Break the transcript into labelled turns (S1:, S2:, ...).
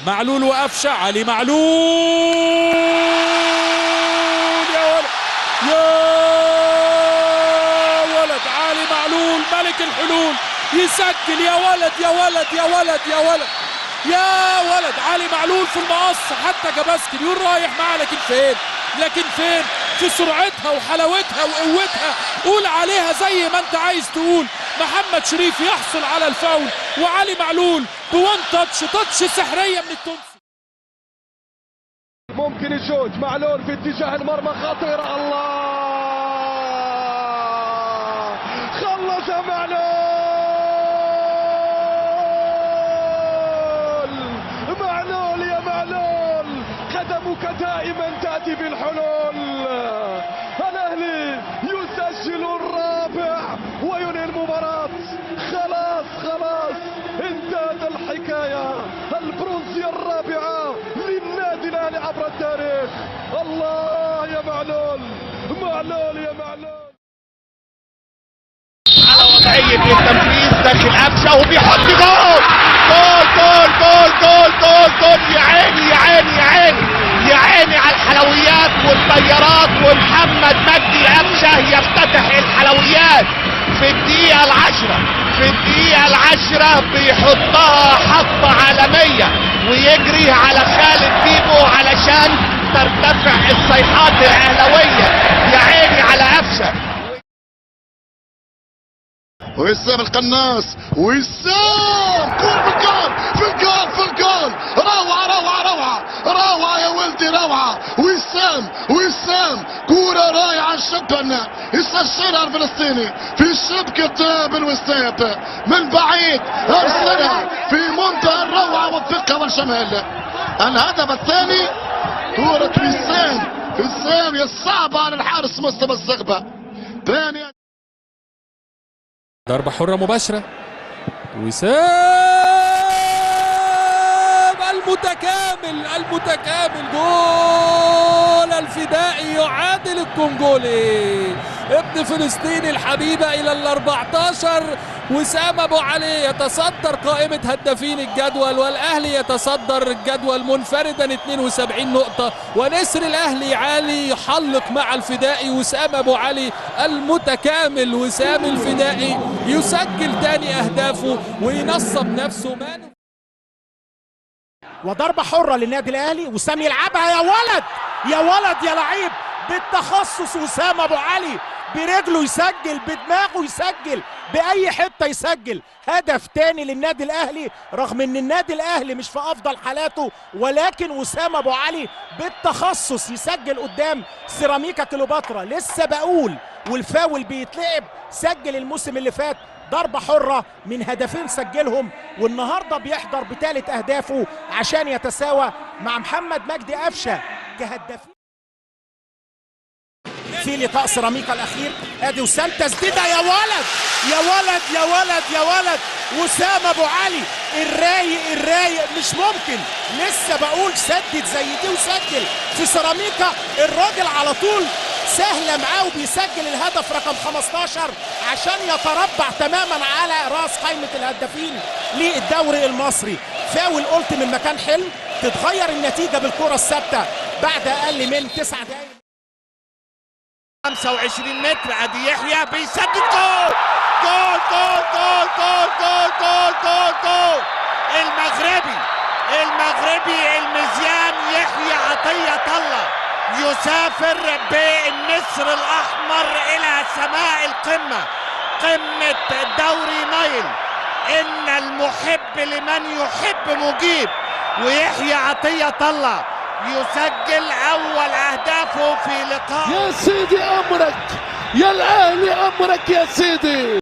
S1: معلول وقفشه، علي معلول يا ولد يا ولد، علي معلول ملك الحلول يسجل يا ولد يا ولد يا ولد يا ولد يا ولد. علي معلول في المقص، حتى جباسكي بيقول رايح معاه، لكن فين؟ لكن فين؟ في سرعتها وحلاوتها وقوتها، قول عليها زي ما انت عايز تقول. محمد شريف يحصل على الفاول، وعلي معلول بوان تاتش سحريه من التونسي.
S2: ممكن الشوط، معلول في اتجاه المرمى خطيرة، الله خلص معلول يا معلول، قدمك دائما تأتي بالحلول. الأهلي يسجل الرابع وينهي المباراة. خلاص انتهت الحكاية. البرونزية الرابعة للنادي الأهلي عبر التاريخ. الله يا معلول يا معلول.
S3: على وضعية التنفيذ داخل قفشه وبيحط جول. يا عيني يا عيني على الحلويات والطيارات، ومحمد مجدي قفشه يفتتح الحلويات في الدقيقة العشرة بيحطها حطة عالمية، ويجري على خالد بيبو علشان ترتفع الصيحات الأهلاوية. يا عيني على قفشه.
S4: وسام القناص، وسام كور في الجول. روعة يا ولدي، روعة. وسام كورة رائعة جدا يسجلها الفلسطيني في شبكة بن وسام من بعيد، ارسلها في منتهى الروعة والثقة والجمال. الهدف الثاني كورة وسام الصعبة على الحارس مصطفى الزغبة. ثاني
S1: ضربة حرة مباشرة، وسام المتكامل جول الفدائي يعادل الكونغولي ابن فلسطين الحبيبة إلى 14. وسام أبو علي يتصدر قائمة هدافين الجدول، والأهلي يتصدر الجدول منفردا 72 نقطة، ونسر الأهلي عالي يحلق مع الفدائي. وسام أبو علي المتكامل، وسام الفدائي يسجل تاني أهدافه وينصب نفسه.
S5: وضربة حرة للنادي الأهلي، وسام يلعبها يا ولد يا لعيب بالتخصص. وسام أبو علي برجله يسجل، بدماغه يسجل، بأي حتة يسجل. هدف تاني للنادي الأهلي، رغم ان النادي الأهلي مش في أفضل حالاته، ولكن وسام أبو علي بالتخصص يسجل قدام سيراميكا كليوباترا. لسه بقول والفاول بيتلعب، سجل الموسم اللي فات ضربة حرة من هدفين سجلهم، والنهاردة بيحضر بثالث أهدافه عشان يتساوى مع محمد مجدي قفشه كهدافين في لقاء سيراميكا الأخير. ادي وسام تسديدة يا ولد. وسام أبو علي الرايق مش ممكن. لسه بقول سدد زي دي وسجل في سيراميكا. الراجل على طول سهلة معاه وبيسجل الهدف رقم 15 عشان يتربع تماما على راس قائمة الهدافين للدوري المصري. فاول قلت من مكان حلم، تتغير النتيجة بالكرة الثابتة بعد أقل من 9 دقايق.
S3: 25 متر، ادي يحيى بيسدد جول. المغربي المزيان يحيى عطية الله يسافر بالنسر الأحمر إلى سماء القمة، قمة دوري نايل. إن المحب لمن يحب مجيب. ويحيى عطية الله يسجل أول أهدافه في لقاء.
S2: يا سيدي أمرك يا الأهلي، أمرك يا سيدي.